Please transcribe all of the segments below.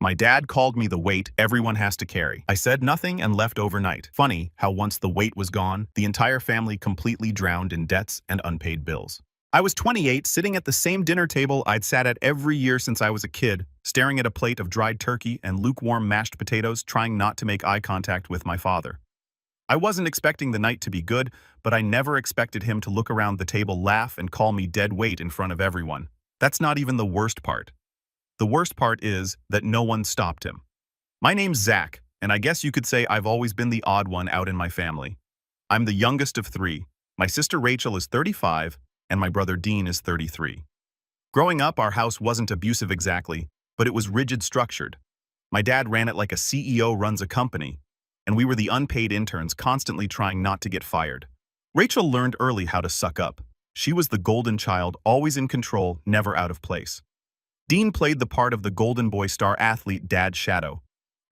My dad called me the weight everyone has to carry. I said nothing and left overnight. Funny how once the weight was gone, the entire family completely drowned in debts and unpaid bills. I was 28, sitting at the same dinner table I'd sat at every year since I was a kid, staring at a plate of dried turkey and lukewarm mashed potatoes, trying not to make eye contact with my father. I wasn't expecting the night to be good, but I never expected him to look around the table, laugh, and call me dead weight in front of everyone. That's not even the worst part. The worst part is that no one stopped him. My name's Zach, and I guess you could say I've always been the odd one out in my family. I'm the youngest of three. My sister Rachel is 35, and my brother Dean is 33. Growing up, our house wasn't abusive exactly, but it was rigid structured. My dad ran it like a CEO runs a company, and we were the unpaid interns constantly trying not to get fired. Rachel learned early how to suck up. She was the golden child, always in control, never out of place. Dean played the part of the golden boy star athlete dad's shadow.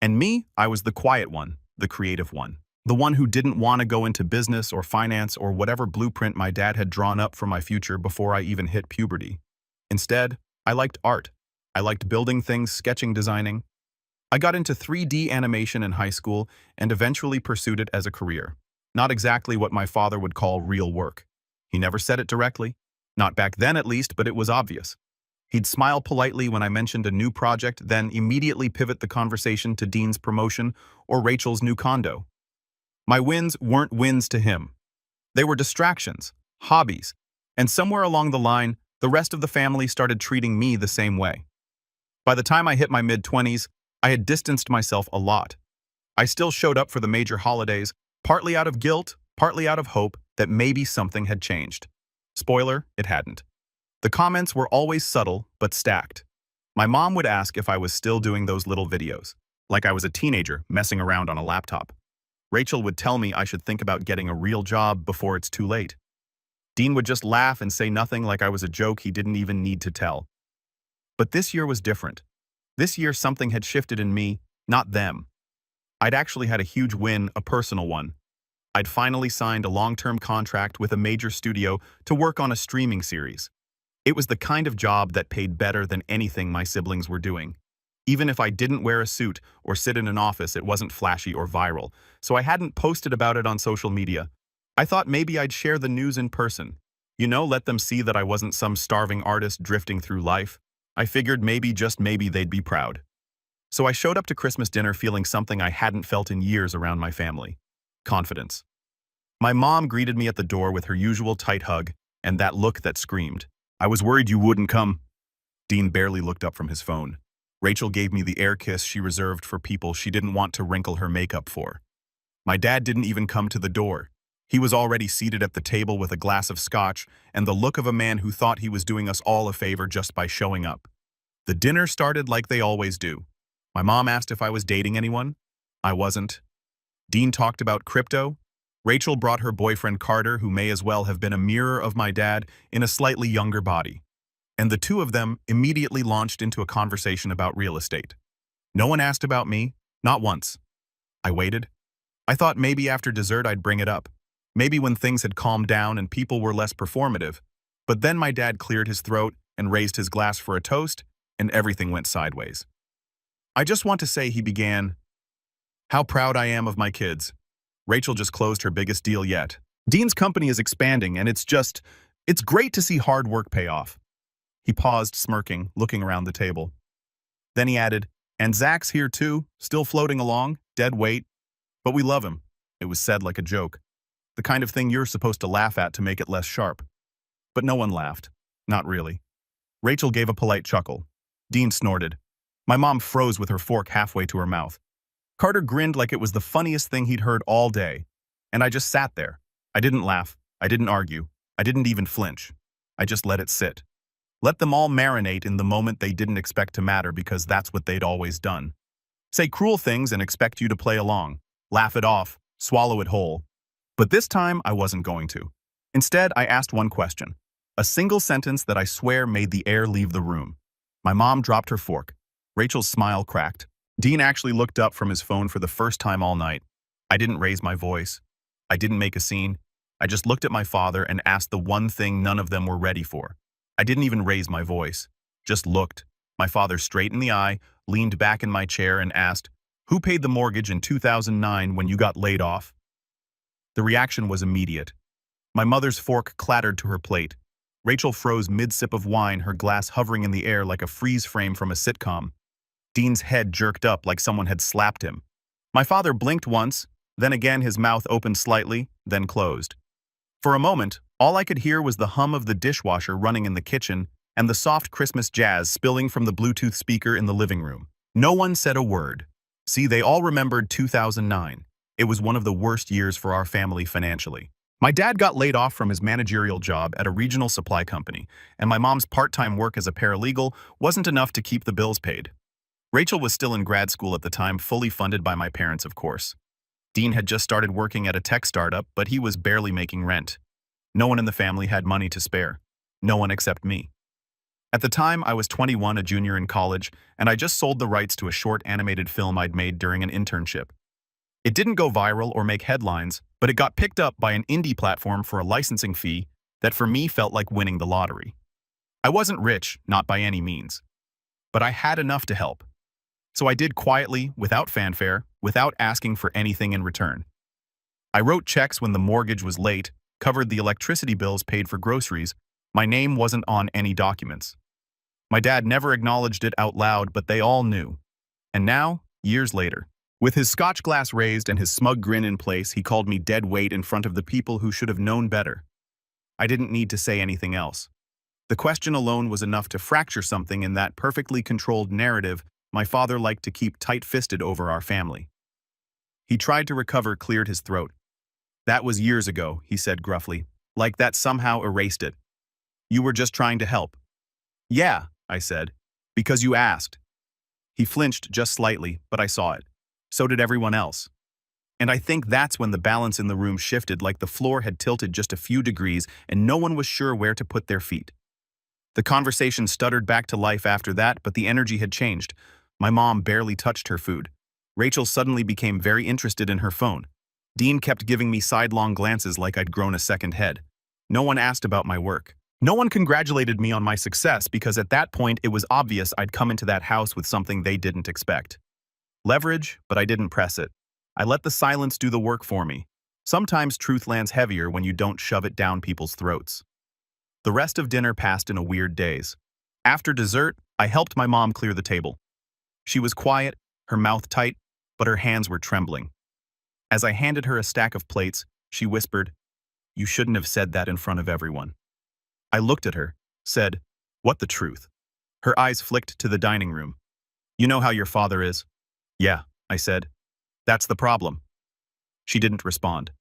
And me, I was the quiet one, the creative one. The one who didn't want to go into business or finance or whatever blueprint my dad had drawn up for my future before I even hit puberty. Instead, I liked art. I liked building things, sketching, designing. I got into 3D animation in high school and eventually pursued it as a career. Not exactly what my father would call real work. He never said it directly. Not back then at least, but it was obvious. He'd smile politely when I mentioned a new project, then immediately pivot the conversation to Dean's promotion or Rachel's new condo. My wins weren't wins to him. They were distractions, hobbies, and somewhere along the line, the rest of the family started treating me the same way. By the time I hit my mid-20s, I had distanced myself a lot. I still showed up for the major holidays, partly out of guilt, partly out of hope that maybe something had changed. Spoiler, it hadn't. The comments were always subtle, but stacked. My mom would ask if I was still doing those little videos, like I was a teenager messing around on a laptop. Rachel would tell me I should think about getting a real job before it's too late. Dean would just laugh and say nothing, like I was a joke he didn't even need to tell. But this year was different. This year something had shifted in me, not them. I'd actually had a huge win, a personal one. I'd finally signed a long-term contract with a major studio to work on a streaming series. It was the kind of job that paid better than anything my siblings were doing. Even if I didn't wear a suit or sit in an office, it wasn't flashy or viral, so I hadn't posted about it on social media. I thought maybe I'd share the news in person. Let them see that I wasn't some starving artist drifting through life. I figured maybe, just maybe, they'd be proud. So I showed up to Christmas dinner feeling something I hadn't felt in years around my family. Confidence. My mom greeted me at the door with her usual tight hug and that look that screamed, "I was worried you wouldn't come." Dean barely looked up from his phone. Rachel gave me the air kiss she reserved for people she didn't want to wrinkle her makeup for. My dad didn't even come to the door. He was already seated at the table with a glass of scotch and the look of a man who thought he was doing us all a favor just by showing up. The dinner started like they always do. My mom asked if I was dating anyone. I wasn't. Dean talked about crypto. Rachel brought her boyfriend Carter, who may as well have been a mirror of my dad in a slightly younger body. And the two of them immediately launched into a conversation about real estate. No one asked about me, not once. I waited. I thought maybe after dessert I'd bring it up. Maybe when things had calmed down and people were less performative. But then my dad cleared his throat and raised his glass for a toast, and everything went sideways. "I just want to say," he began, "how proud I am of my kids. Rachel just closed her biggest deal yet. Dean's company is expanding, and it's great to see hard work pay off." He paused, smirking, looking around the table. Then he added, "And Zach's here too, still floating along, dead weight. But we love him." It was said like a joke. The kind of thing you're supposed to laugh at to make it less sharp. But no one laughed. Not really. Rachel gave a polite chuckle. Dean snorted. My mom froze with her fork halfway to her mouth. Carter grinned like it was the funniest thing he'd heard all day. And I just sat there. I didn't laugh. I didn't argue. I didn't even flinch. I just let it sit. Let them all marinate in the moment they didn't expect to matter, because that's what they'd always done. Say cruel things and expect you to play along. Laugh it off. Swallow it whole. But this time, I wasn't going to. Instead, I asked one question. A single sentence that I swear made the air leave the room. My mom dropped her fork. Rachel's smile cracked. Dean actually looked up from his phone for the first time all night. I didn't raise my voice. I didn't make a scene. I just looked at my father and asked the one thing none of them were ready for. I didn't even raise my voice. Just looked. My father straightened the eye, leaned back in my chair, and asked, "Who paid the mortgage in 2009 when you got laid off?" The reaction was immediate. My mother's fork clattered to her plate. Rachel froze mid-sip of wine, her glass hovering in the air like a freeze frame from a sitcom. Dean's head jerked up like someone had slapped him. My father blinked once, then again his mouth opened slightly, then closed. For a moment, all I could hear was the hum of the dishwasher running in the kitchen and the soft Christmas jazz spilling from the Bluetooth speaker in the living room. No one said a word. See, they all remembered 2009. It was one of the worst years for our family financially. My dad got laid off from his managerial job at a regional supply company, and my mom's part-time work as a paralegal wasn't enough to keep the bills paid. Rachel was still in grad school at the time, fully funded by my parents, of course. Dean had just started working at a tech startup, but he was barely making rent. No one in the family had money to spare. No one except me. At the time, I was 21, a junior in college, and I just sold the rights to a short animated film I'd made during an internship. It didn't go viral or make headlines, but it got picked up by an indie platform for a licensing fee that for me felt like winning the lottery. I wasn't rich, not by any means, but I had enough to help. So I did quietly, without fanfare, without asking for anything in return. I wrote checks when the mortgage was late, covered the electricity bills, paid for groceries. My name wasn't on any documents. My dad never acknowledged it out loud, but they all knew. And now, years later, with his scotch glass raised and his smug grin in place, he called me dead weight in front of the people who should have known better. I didn't need to say anything else. The question alone was enough to fracture something in that perfectly controlled narrative my father liked to keep tight-fisted over our family. He tried to recover, cleared his throat. "That was years ago," he said gruffly, like that somehow erased it. "You were just trying to help." "Yeah," I said, "because you asked." He flinched just slightly, but I saw it. So did everyone else. And I think that's when the balance in the room shifted, like the floor had tilted just a few degrees and no one was sure where to put their feet. The conversation stuttered back to life after that, but the energy had changed. My mom barely touched her food. Rachel suddenly became very interested in her phone. Dean kept giving me sidelong glances like I'd grown a second head. No one asked about my work. No one congratulated me on my success because at that point it was obvious I'd come into that house with something they didn't expect. Leverage, but I didn't press it. I let the silence do the work for me. Sometimes truth lands heavier when you don't shove it down people's throats. The rest of dinner passed in a weird daze. After dessert, I helped my mom clear the table. She was quiet, her mouth tight, but her hands were trembling. As I handed her a stack of plates, she whispered, "You shouldn't have said that in front of everyone." I looked at her, said, "What the truth?" Her eyes flicked to the dining room. "You know how your father is?" "Yeah," I said. "That's the problem." She didn't respond.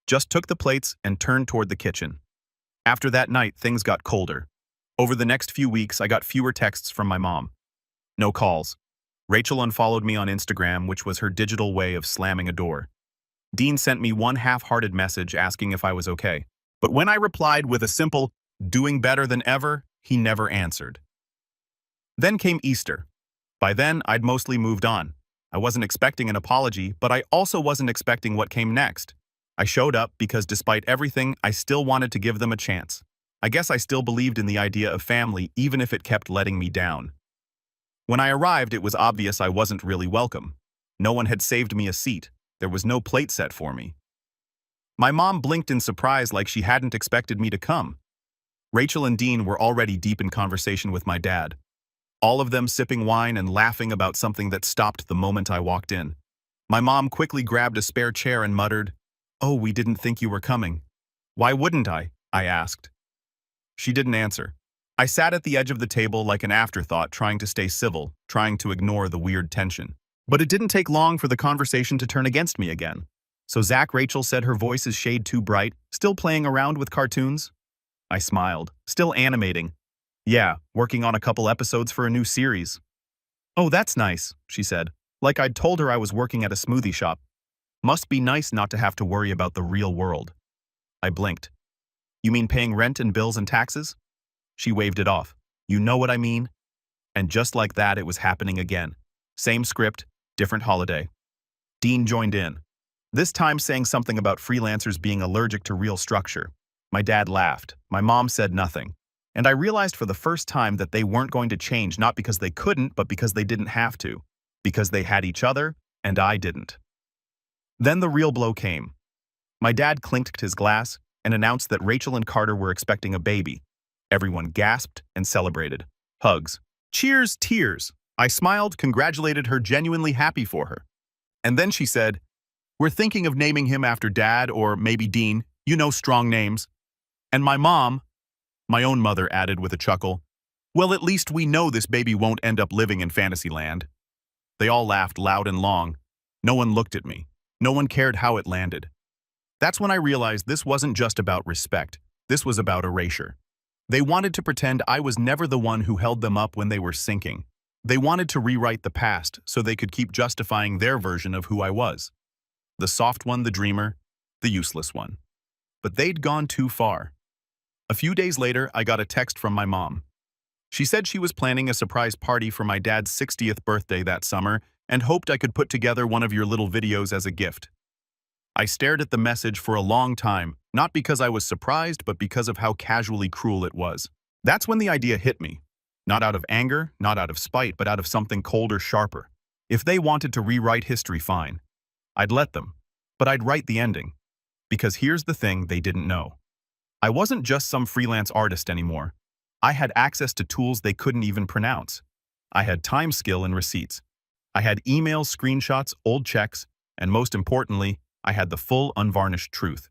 Just took the plates and turned toward the kitchen. After that night, things got colder. Over the next few weeks, I got fewer texts from my mom. No calls. Rachel unfollowed me on Instagram, which was her digital way of slamming a door. Dean sent me one half-hearted message asking if I was okay. But when I replied with a simple, "Doing better than ever," he never answered. Then came Easter. By then, I'd mostly moved on. I wasn't expecting an apology, but I also wasn't expecting what came next. I showed up because despite everything, I still wanted to give them a chance. I guess I still believed in the idea of family, even if it kept letting me down. When I arrived, it was obvious I wasn't really welcome. No one had saved me a seat. There was no plate set for me. My mom blinked in surprise like she hadn't expected me to come. Rachel and Dean were already deep in conversation with my dad. All of them sipping wine and laughing about something that stopped the moment I walked in. My mom quickly grabbed a spare chair and muttered, "Oh, we didn't think you were coming." "Why wouldn't I?" I asked. She didn't answer. I sat at the edge of the table like an afterthought, trying to stay civil, trying to ignore the weird tension. But it didn't take long for the conversation to turn against me again. "So Zach," Rachel said, her voice is shade too bright, "still playing around with cartoons?" I smiled. "Still animating." "Yeah, working on a couple episodes for a new series." "Oh, that's nice," she said, like I'd told her I was working at a smoothie shop. "Must be nice not to have to worry about the real world." I blinked. "You mean paying rent and bills and taxes?" She waved it off. "You know what I mean?" And just like that, it was happening again. Same script, different holiday. Dean joined in, this time saying something about freelancers being allergic to real structure. My dad laughed. My mom said nothing. And I realized for the first time that they weren't going to change, not because they couldn't, but because they didn't have to. Because they had each other, and I didn't. Then the real blow came. My dad clinked his glass and announced that Rachel and Carter were expecting a baby. Everyone gasped and celebrated. Hugs. Cheers, tears. I smiled, congratulated her, genuinely happy for her. And then she said, "We're thinking of naming him after Dad or maybe Dean, you know, strong names." And my mom, my own mother, added with a chuckle, "Well, at least we know this baby won't end up living in Fantasyland." They all laughed loud and long. No one looked at me. No one cared how it landed. That's when I realized this wasn't just about respect. This was about erasure. They wanted to pretend I was never the one who held them up when they were sinking. They wanted to rewrite the past so they could keep justifying their version of who I was. The soft one, the dreamer, the useless one. But they'd gone too far. A few days later, I got a text from my mom. She said she was planning a surprise party for my dad's 60th birthday that summer and hoped I could put together one of your little videos as a gift. I stared at the message for a long time, not because I was surprised, but because of how casually cruel it was. That's when the idea hit me. Not out of anger, not out of spite, but out of something colder, sharper. If they wanted to rewrite history, fine. I'd let them. But I'd write the ending. Because here's the thing they didn't know. I wasn't just some freelance artist anymore. I had access to tools they couldn't even pronounce. I had time, skill, and receipts. I had emails, screenshots, old checks, and most importantly, I had the full, unvarnished truth.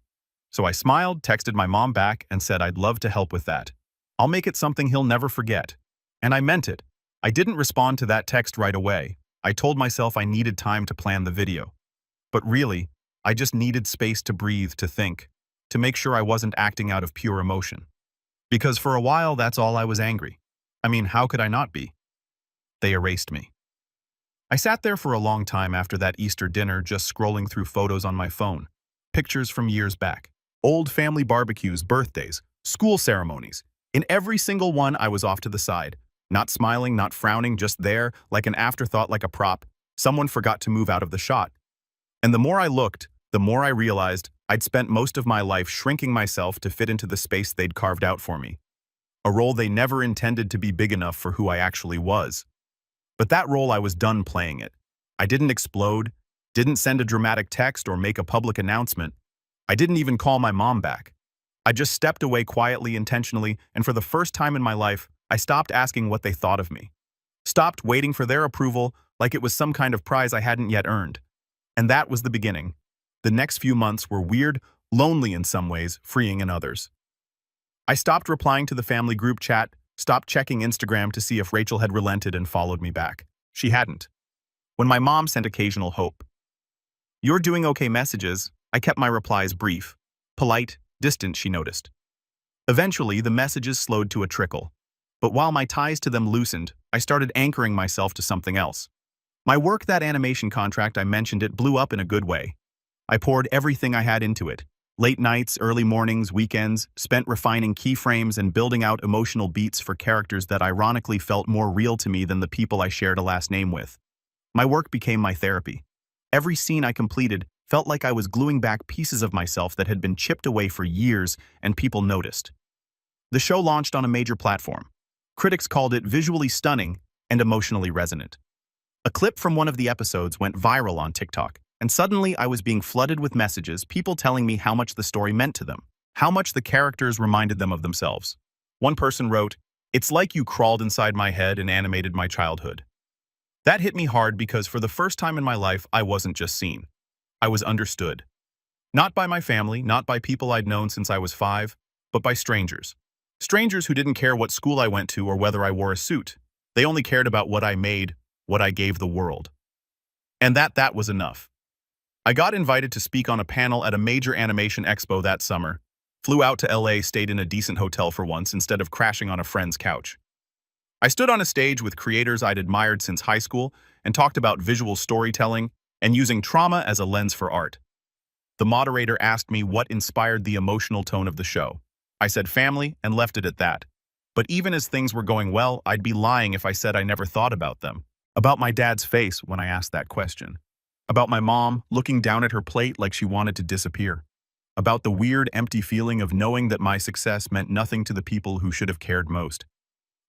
So I smiled, texted my mom back, and said I'd love to help with that. I'll make it something he'll never forget. And I meant it. I didn't respond to that text right away. I told myself I needed time to plan the video. But really, I just needed space to breathe, to think, to make sure I wasn't acting out of pure emotion. Because for a while, that's all I was angry. I mean, how could I not be? They erased me. I sat there for a long time after that Easter dinner, just scrolling through photos on my phone. Pictures from years back. Old family barbecues, birthdays, school ceremonies. In every single one, I was off to the side. Not smiling, not frowning, just there, like an afterthought, like a prop. Someone forgot to move out of the shot. And the more I looked, the more I realized I'd spent most of my life shrinking myself to fit into the space they'd carved out for me. A role they never intended to be big enough for who I actually was. But that role, I was done playing it. I didn't explode, didn't send a dramatic text or make a public announcement. I didn't even call my mom back. I just stepped away quietly, intentionally, and for the first time in my life, I stopped asking what they thought of me. Stopped waiting for their approval like it was some kind of prize I hadn't yet earned. And that was the beginning. The next few months were weird, lonely in some ways, freeing in others. I stopped replying to the family group chat, stopped checking Instagram to see if Rachel had relented and followed me back. She hadn't. When my mom sent occasional hope, "You're doing okay" messages, I kept my replies brief, polite, distant, she noticed. Eventually, the messages slowed to a trickle. But while my ties to them loosened, I started anchoring myself to something else. My work, that animation contract I mentioned, it blew up in a good way. I poured everything I had into it. Late nights, early mornings, weekends, spent refining keyframes and building out emotional beats for characters that ironically felt more real to me than the people I shared a last name with. My work became my therapy. Every scene I completed felt like I was gluing back pieces of myself that had been chipped away for years, and people noticed. The show launched on a major platform. Critics called it visually stunning and emotionally resonant. A clip from one of the episodes went viral on TikTok. And suddenly I was being flooded with messages, people telling me how much the story meant to them, how much the characters reminded them of themselves. One person wrote, "It's like you crawled inside my head and animated my childhood." That hit me hard because for the first time in my life, I wasn't just seen. I was understood. Not by my family, not by people I'd known since I was 5, but by strangers. Strangers who didn't care what school I went to or whether I wore a suit. They only cared about what I made, what I gave the world. And that was enough. I got invited to speak on a panel at a major animation expo that summer, flew out to LA, stayed in a decent hotel for once instead of crashing on a friend's couch. I stood on a stage with creators I'd admired since high school and talked about visual storytelling and using trauma as a lens for art. The moderator asked me what inspired the emotional tone of the show. I said family and left it at that. But even as things were going well, I'd be lying if I said I never thought about them. About my dad's face when I asked that question. About my mom looking down at her plate like she wanted to disappear. about the weird, empty feeling of knowing that my success meant nothing to the people who should have cared most.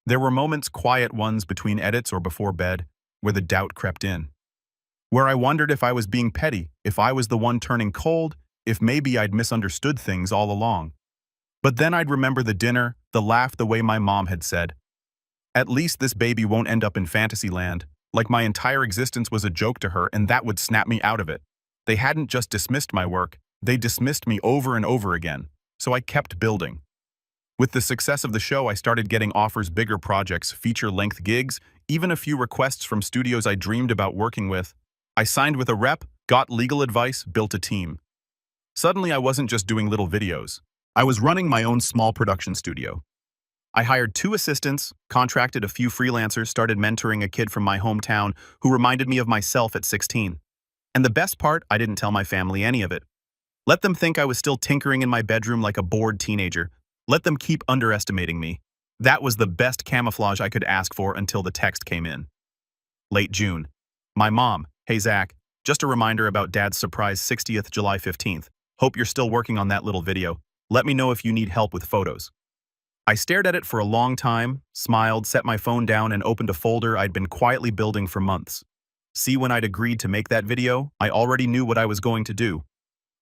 There were moments, quiet ones between edits or before bed, where the doubt crept in. Where I wondered if I was being petty, if I was the one turning cold, if maybe I'd misunderstood things all along. But then I'd remember the dinner, the laugh, the way my mom had said, "At least this baby won't end up in fantasy land," like my entire existence was a joke to her and that would snap me out of it. They hadn't just dismissed my work, they dismissed me over and over again, so I kept building. With the success of the show, I started getting offers, bigger projects, feature-length gigs, even a few requests from studios I dreamed about working with. I signed with a rep, got legal advice, built a team. Suddenly, I wasn't just doing little videos. I was running my own small production studio. I hired 2 assistants, contracted a few freelancers, started mentoring a kid from my hometown who reminded me of myself at 16. And the best part, I didn't tell my family any of it. Let them think I was still tinkering in my bedroom like a bored teenager. Let them keep underestimating me. That was the best camouflage I could ask for until the text came in. Late June. My mom, "Hey Zach, just a reminder about Dad's surprise 60th July 15th. Hope you're still working on that little video. Let me know if you need help with photos." I stared at it for a long time, smiled, set my phone down, and opened a folder I'd been quietly building for months. See, when I'd agreed to make that video, I already knew what I was going to do.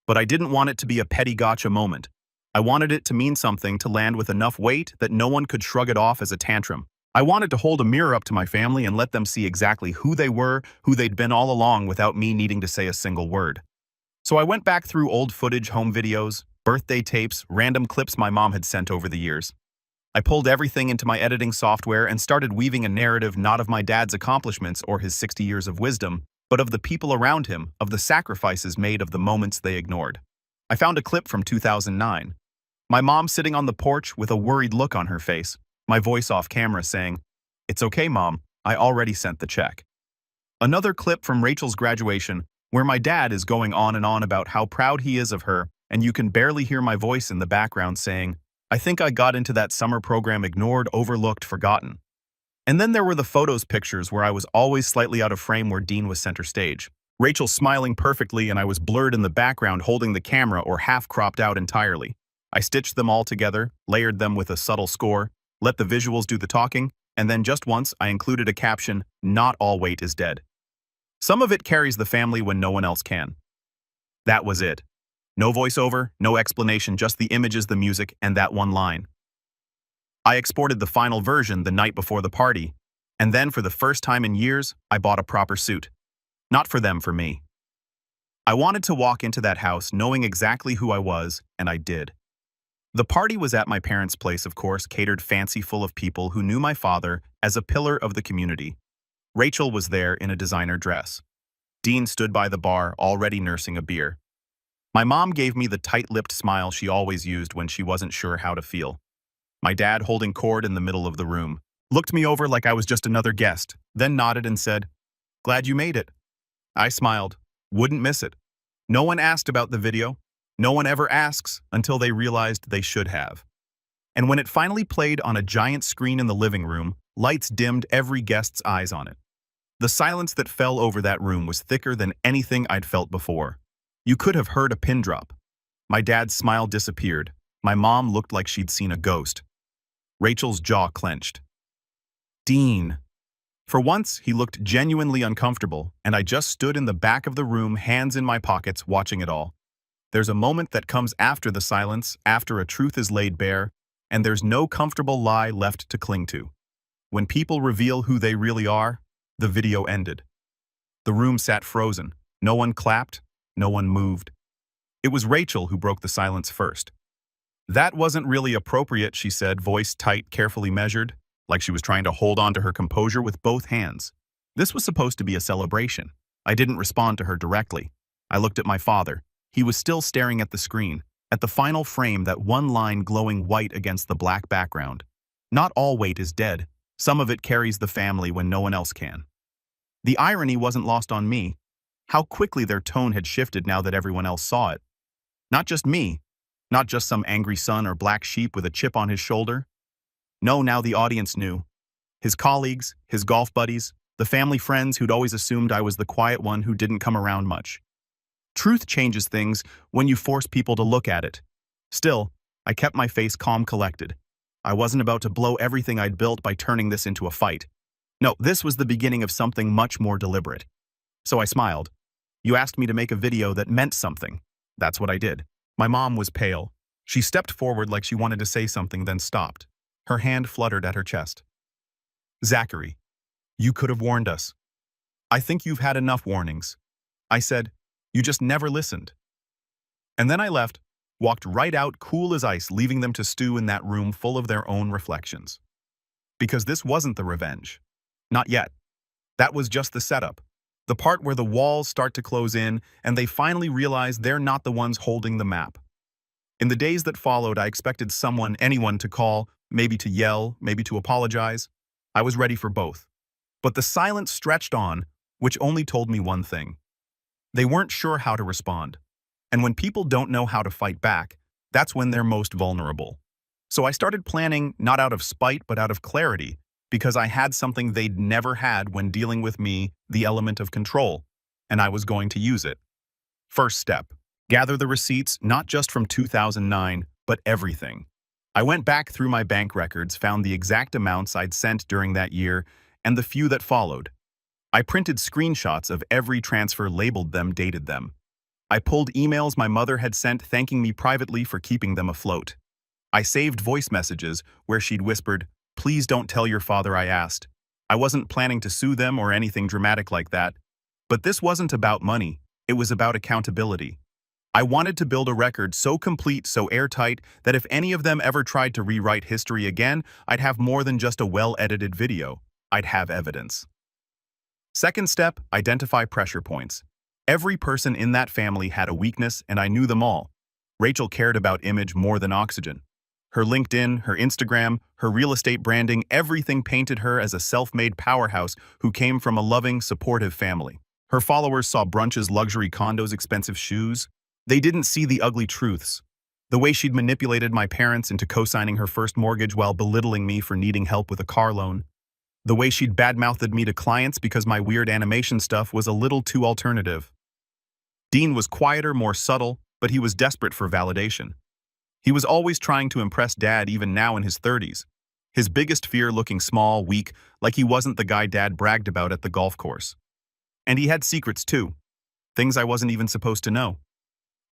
But I didn't want it to be a petty gotcha moment. I wanted it to mean something, to land with enough weight that no one could shrug it off as a tantrum. I wanted to hold a mirror up to my family and let them see exactly who they were, who they'd been all along, without me needing to say a single word. So I went back through old footage, home videos, birthday tapes, random clips my mom had sent over the years. I pulled everything into my editing software and started weaving a narrative not of my dad's accomplishments or his 60 years of wisdom, but of the people around him, of the sacrifices made, of the moments they ignored. I found a clip from 2009. My mom sitting on the porch with a worried look on her face, my voice off camera saying, "It's okay, Mom, I already sent the check." Another clip from Rachel's graduation, where my dad is going on and on about how proud he is of her, and you can barely hear my voice in the background saying, "I think I got into that summer program, ignored, overlooked, forgotten." And then there were the pictures where I was always slightly out of frame, where Dean was center stage. Rachel smiling perfectly and I was blurred in the background holding the camera or half cropped out entirely. I stitched them all together, layered them with a subtle score, let the visuals do the talking, and then just once I included a caption, "Not all weight is dead. Some of it carries the family when no one else can." That was it. No voiceover, no explanation, just the images, the music, and that one line. I exported the final version the night before the party, and then for the first time in years, I bought a proper suit. Not for them, for me. I wanted to walk into that house knowing exactly who I was, and I did. The party was at my parents' place, of course, catered fancy, full of people who knew my father as a pillar of the community. Rachel was there in a designer dress. Dean stood by the bar, already nursing a beer. My mom gave me the tight-lipped smile she always used when she wasn't sure how to feel. My dad, holding cord in the middle of the room, looked me over like I was just another guest, then nodded and said, "Glad you made it." I smiled. Wouldn't miss it. No one asked about the video. No one ever asks until they realized they should have. And when it finally played on a giant screen in the living room, lights dimmed, every guest's eyes on it. The silence that fell over that room was thicker than anything I'd felt before. You could have heard a pin drop. My dad's smile disappeared. My mom looked like she'd seen a ghost. Rachel's jaw clenched. "Dean." For once, he looked genuinely uncomfortable, and I just stood in the back of the room, hands in my pockets, watching it all. There's a moment that comes after the silence, after a truth is laid bare, and there's no comfortable lie left to cling to. When people reveal who they really are, the video ended. The room sat frozen. No one clapped, no one moved. It was Rachel who broke the silence first. "That wasn't really appropriate," she said, voice tight, carefully measured, like she was trying to hold on to her composure with both hands. This was supposed to be a celebration. I didn't respond to her directly. I looked at my father. He was still staring at the screen, at the final frame, that one line glowing white against the black background. "Not all weight is dead. Some of it carries the family when no one else can." The irony wasn't lost on me. How quickly their tone had shifted now that everyone else saw it. Not just me. Not just some angry son or black sheep with a chip on his shoulder. No, now the audience knew. His colleagues, his golf buddies, the family friends who'd always assumed I was the quiet one who didn't come around much. Truth changes things when you force people to look at it. Still, I kept my face calm collected. I wasn't about to blow everything I'd built by turning this into a fight. No, this was the beginning of something much more deliberate. So I smiled. You asked me to make a video that meant something. That's what I did. My mom was pale. She stepped forward like she wanted to say something, then stopped. Her hand fluttered at her chest. Zachary, you could have warned us. I think you've had enough warnings. I said, you just never listened. And then I left, walked right out cool as ice, leaving them to stew in that room full of their own reflections. Because this wasn't the revenge. Not yet. That was just the setup. The part where the walls start to close in and they finally realize they're not the ones holding the map. In the days that followed, I expected anyone to call, maybe to yell, maybe to apologize. I was ready for both. But the silence stretched on, which only told me one thing. They weren't sure how to respond. And when people don't know how to fight back, that's when they're most vulnerable. So I started planning not out of spite, but out of clarity, because I had something they'd never had when dealing with me, the element of control, and I was going to use it. First step, gather the receipts, not just from 2009, but everything. I went back through my bank records, found the exact amounts I'd sent during that year, and the few that followed. I printed screenshots of every transfer, labeled them, dated them. I pulled emails my mother had sent thanking me privately for keeping them afloat. I saved voice messages where she'd whispered, "Please don't tell your father I asked." I wasn't planning to sue them or anything dramatic like that. But this wasn't about money, it was about accountability. I wanted to build a record so complete, so airtight, that if any of them ever tried to rewrite history again, I'd have more than just a well-edited video. I'd have evidence. Second step, identify pressure points. Every person in that family had a weakness, and I knew them all. Rachel cared about image more than oxygen. Her LinkedIn, her Instagram, her real estate branding, everything painted her as a self-made powerhouse who came from a loving, supportive family. Her followers saw brunches, luxury condos, expensive shoes. They didn't see the ugly truths. The way she'd manipulated my parents into co-signing her first mortgage while belittling me for needing help with a car loan. The way she'd badmouthed me to clients because my weird animation stuff was a little too alternative. Dean was quieter, more subtle, but he was desperate for validation. He was always trying to impress Dad, even now in his 30s. His biggest fear, looking small, weak, like he wasn't the guy Dad bragged about at the golf course. And he had secrets too. Things I wasn't even supposed to know.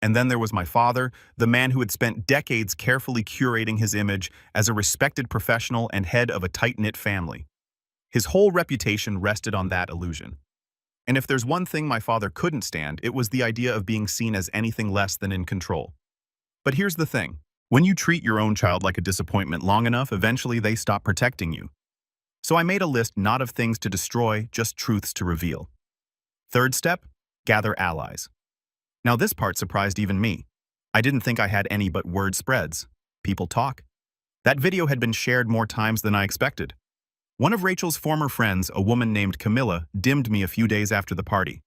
And then there was my father, the man who had spent decades carefully curating his image as a respected professional and head of a tight-knit family. His whole reputation rested on that illusion. And if there's one thing my father couldn't stand, it was the idea of being seen as anything less than in control. But here's the thing. When you treat your own child like a disappointment long enough, eventually they stop protecting you. So I made a list not of things to destroy, just truths to reveal. Third step, gather allies. Now this part surprised even me. I didn't think I had any, but word spreads. People talk. That video had been shared more times than I expected. One of Rachel's former friends, a woman named Camilla, dimmed me a few days after the party.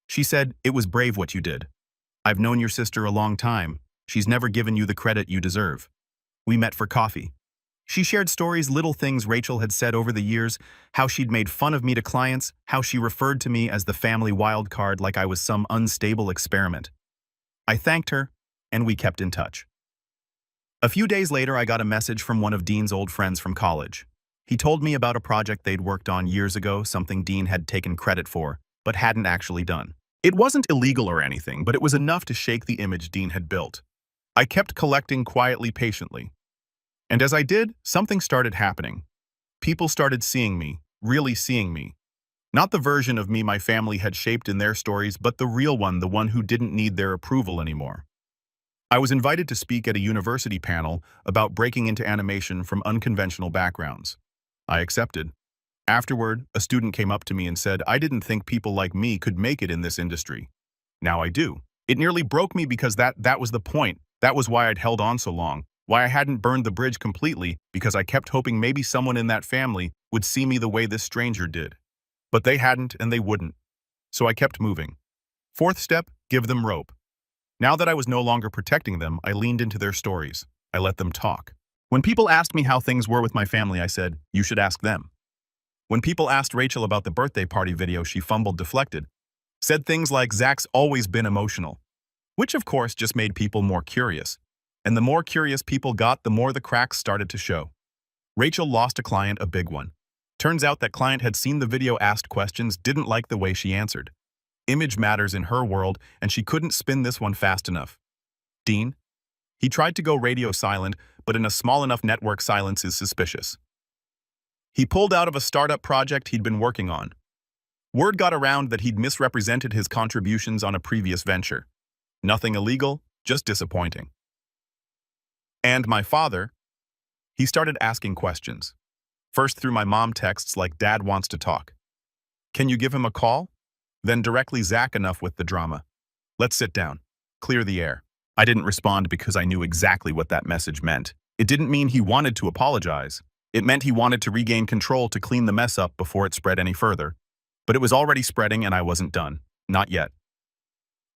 She said, "It was brave what you did. I've known your sister a long time. She's never given you the credit you deserve. We met for coffee." She shared stories, little things Rachel had said over the years, how she'd made fun of me to clients, how she referred to me as the family wild card like I was some unstable experiment. I thanked her, and we kept in touch. A few days later, I got a message from one of Dean's old friends from college. He told me about a project they'd worked on years ago, something Dean had taken credit for, but hadn't actually done. It wasn't illegal or anything, but it was enough to shake the image Dean had built. I kept collecting quietly, patiently. And as I did, something started happening. People started seeing me, really seeing me. Not the version of me my family had shaped in their stories, but the real one, the one who didn't need their approval anymore. I was invited to speak at a university panel about breaking into animation from unconventional backgrounds. I accepted. Afterward, a student came up to me and said, "I didn't think people like me could make it in this industry. Now I do." It nearly broke me because that was the point. That was why I'd held on so long, why I hadn't burned the bridge completely, because I kept hoping maybe someone in that family would see me the way this stranger did. But they hadn't and they wouldn't. So I kept moving. Fourth step, give them rope. Now that I was no longer protecting them, I leaned into their stories. I let them talk. When people asked me how things were with my family, I said, "You should ask them." When people asked Rachel about the birthday party video, she fumbled, deflected. Said things like Zach's always been emotional, which of course just made people more curious. And the more curious people got, the more the cracks started to show. Rachel lost a client, a big one. Turns out that client had seen the video, asked questions, didn't like the way she answered. Image matters in her world, and she couldn't spin this one fast enough. Dean? He tried to go radio silent, but in a small enough network, silence is suspicious. He pulled out of a startup project he'd been working on. Word got around that he'd misrepresented his contributions on a previous venture. Nothing illegal, just disappointing. And my father, he started asking questions. First through my mom texts like, "Dad wants to talk. Can you give him a call?" Then directly, "Zach, enough with the drama. Let's sit down. Clear the air." I didn't respond because I knew exactly what that message meant. It didn't mean he wanted to apologize. It meant he wanted to regain control to clean the mess up before it spread any further. But it was already spreading and I wasn't done. Not yet.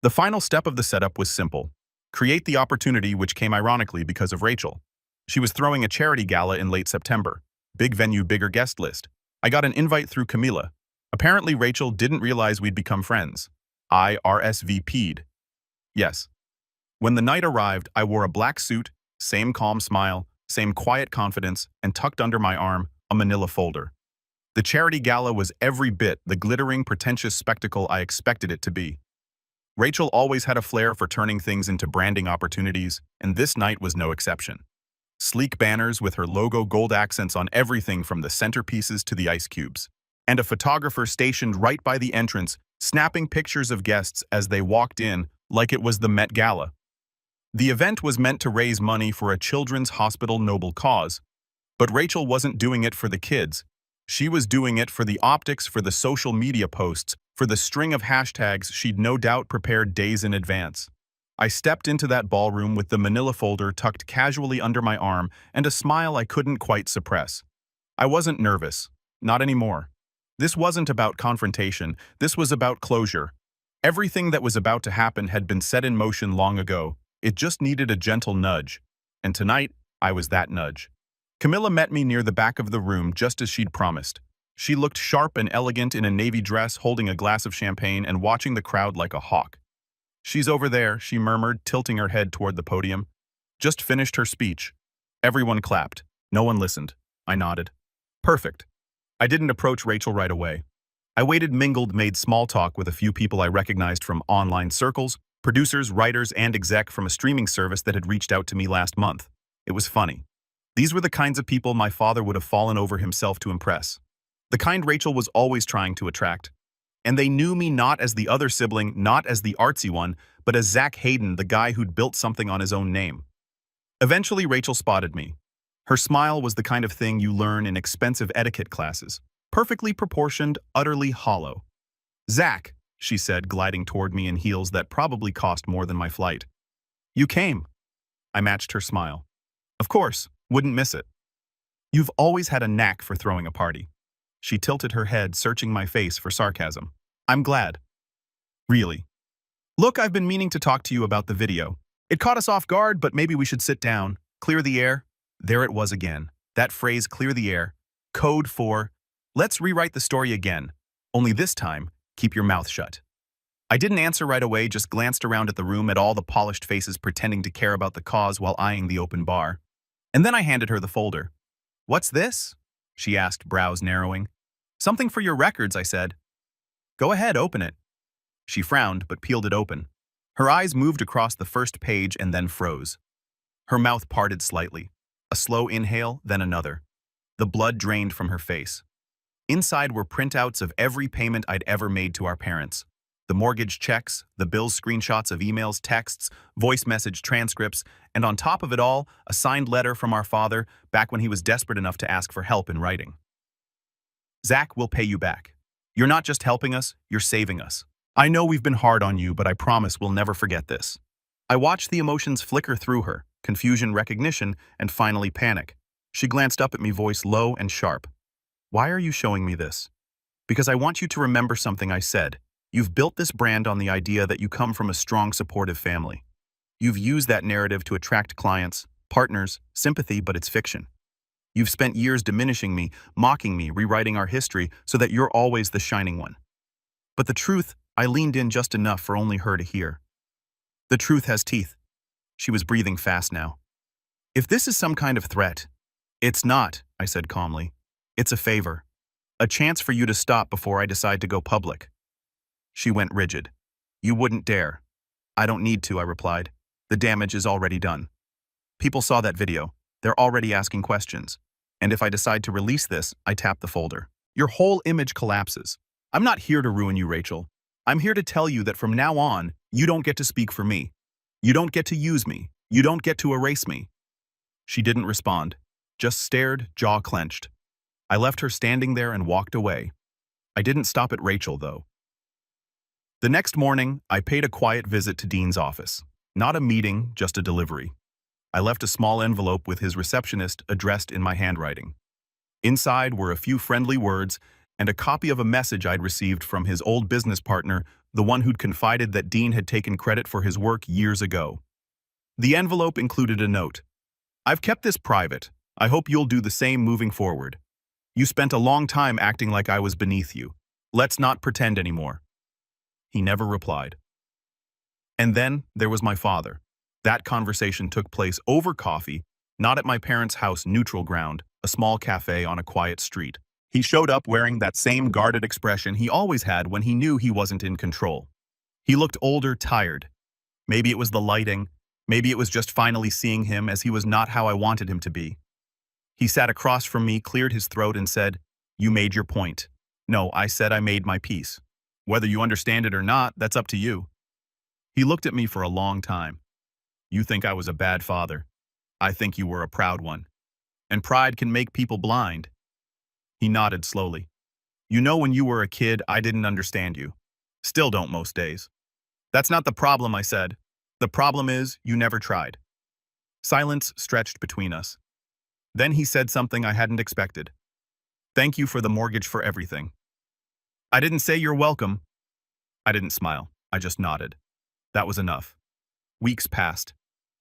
The final step of the setup was simple. Create the opportunity, which came ironically because of Rachel. She was throwing a charity gala in late September. Big venue, bigger guest list. I got an invite through Camila. Apparently Rachel didn't realize we'd become friends. I RSVP'd. Yes. When the night arrived, I wore a black suit, same calm smile, same quiet confidence, and tucked under my arm, a manila folder. The charity gala was every bit the glittering, pretentious spectacle I expected it to be. Rachel always had a flair for turning things into branding opportunities, and this night was no exception. Sleek banners with her logo, gold accents on everything from the centerpieces to the ice cubes, and a photographer stationed right by the entrance, snapping pictures of guests as they walked in like it was the Met Gala. The event was meant to raise money for a children's hospital noble cause, but Rachel wasn't doing it for the kids. She was doing it for the optics, for the social media posts, for the string of hashtags she'd no doubt prepared days in advance. I stepped into that ballroom with the manila folder tucked casually under my arm and a smile I couldn't quite suppress. I wasn't nervous. Not anymore. This wasn't about confrontation. This was about closure. Everything that was about to happen had been set in motion long ago. It just needed a gentle nudge. And tonight, I was that nudge. Camilla met me near the back of the room just as she'd promised. She looked sharp and elegant in a navy dress, holding a glass of champagne and watching the crowd like a hawk. "She's over there," she murmured, tilting her head toward the podium. Just finished her speech. Everyone clapped. No one listened. I nodded. Perfect. I didn't approach Rachel right away. I waited, mingled, made small talk with a few people I recognized from online circles, producers, writers, and exec from a streaming service that had reached out to me last month. It was funny. These were the kinds of people my father would have fallen over himself to impress. The kind Rachel was always trying to attract. And they knew me not as the other sibling, not as the artsy one, but as Zach Hayden, the guy who'd built something on his own name. Eventually, Rachel spotted me. Her smile was the kind of thing you learn in expensive etiquette classes. Perfectly proportioned, utterly hollow. "Zach," she said, gliding toward me in heels that probably cost more than my flight. "You came." I matched her smile. "Of course, wouldn't miss it." "You've always had a knack for throwing a party." She tilted her head, searching my face for sarcasm. "I'm glad." "Really?" "Look, I've been meaning to talk to you about the video. It caught us off guard, but maybe we should sit down, clear the air." There it was again. That phrase, clear the air. Code for, let's rewrite the story again. Only this time, keep your mouth shut. I didn't answer right away, just glanced around at the room at all the polished faces pretending to care about the cause while eyeing the open bar. And then I handed her the folder. "What's this?" she asked, brows narrowing. "Something for your records," I said. "Go ahead, open it." She frowned, but peeled it open. Her eyes moved across the first page and then froze. Her mouth parted slightly. A slow inhale, then another. The blood drained from her face. Inside were printouts of every payment I'd ever made to our parents. The mortgage checks, the bills, screenshots of emails, texts, voice message transcripts, and on top of it all, a signed letter from our father back when he was desperate enough to ask for help in writing. "Zach, we'll pay you back. You're not just helping us, you're saving us. I know we've been hard on you, but I promise we'll never forget this." I watched the emotions flicker through her, confusion, recognition, and finally panic. She glanced up at me, voice low and sharp. "Why are you showing me this?" "Because I want you to remember something I said. You've built this brand on the idea that you come from a strong, supportive family. You've used that narrative to attract clients, partners, sympathy, but it's fiction. You've spent years diminishing me, mocking me, rewriting our history so that you're always the shining one. But the truth, I leaned in just enough for only her to hear. The truth has teeth. She was breathing fast now. If this is some kind of threat, it's not, I said calmly. It's a favor. A chance for you to stop before I decide to go public. She went rigid. You wouldn't dare. I don't need to, I replied. The damage is already done. People saw that video. They're already asking questions. And if I decide to release this, I tap the folder. Your whole image collapses. I'm not here to ruin you, Rachel. I'm here to tell you that from now on, you don't get to speak for me. You don't get to use me. You don't get to erase me. She didn't respond, just stared, jaw clenched. I left her standing there and walked away. I didn't stop at Rachel, though. The next morning, I paid a quiet visit to Dean's office. Not a meeting, just a delivery. I left a small envelope with his receptionist addressed in my handwriting. Inside were a few friendly words and a copy of a message I'd received from his old business partner, the one who'd confided that Dean had taken credit for his work years ago. The envelope included a note. I've kept this private. I hope you'll do the same moving forward. You spent a long time acting like I was beneath you. Let's not pretend anymore. He never replied. And then there was my father. That conversation took place over coffee, not at my parents' house, Neutral Ground, a small cafe on a quiet street. He showed up wearing that same guarded expression he always had when he knew he wasn't in control. He looked older, tired. Maybe it was the lighting. Maybe it was just finally seeing him as he was not how I wanted him to be. He sat across from me, cleared his throat, and said, "You made your point." No, I said I made my peace. Whether you understand it or not, that's up to you. He looked at me for a long time. You think I was a bad father. I think you were a proud one. And pride can make people blind. He nodded slowly. You know, when you were a kid, I didn't understand you. Still don't most days. That's not the problem, I said. The problem is, you never tried. Silence stretched between us. Then he said something I hadn't expected. Thank you for the mortgage for everything. I didn't say you're welcome. I didn't smile. I just nodded. That was enough. Weeks passed.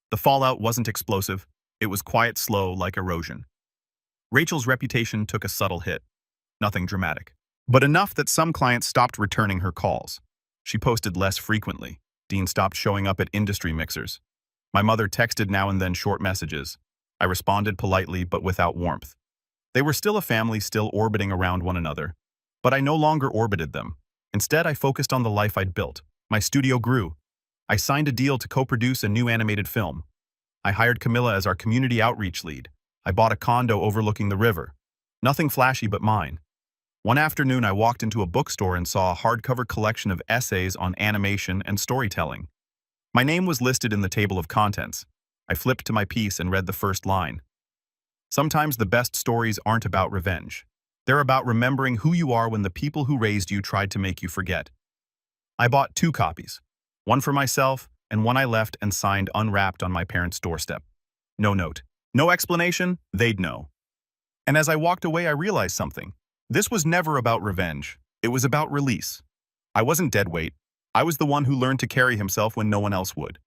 The fallout wasn't explosive. It was quiet, slow, like erosion. Rachel's reputation took a subtle hit. Nothing dramatic. But enough that some clients stopped returning her calls. She posted less frequently. Dean stopped showing up at industry mixers. My mother texted now and then short messages. I responded politely but without warmth. They were still a family, still orbiting around one another. But I no longer orbited them. Instead, I focused on the life I'd built. My studio grew. I signed a deal to co-produce a new animated film. I hired Camilla as our community outreach lead. I bought a condo overlooking the river. Nothing flashy but mine. One afternoon, I walked into a bookstore and saw a hardcover collection of essays on animation and storytelling. My name was listed in the table of contents. I flipped to my piece and read the first line. Sometimes the best stories aren't about revenge. They're about remembering who you are when the people who raised you tried to make you forget. I bought 2 copies, one for myself and one I left and signed unwrapped on my parents' doorstep. No note. No explanation, they'd know. And as I walked away, I realized something. This was never about revenge. It was about release. I wasn't deadweight. I was the one who learned to carry himself when no one else would.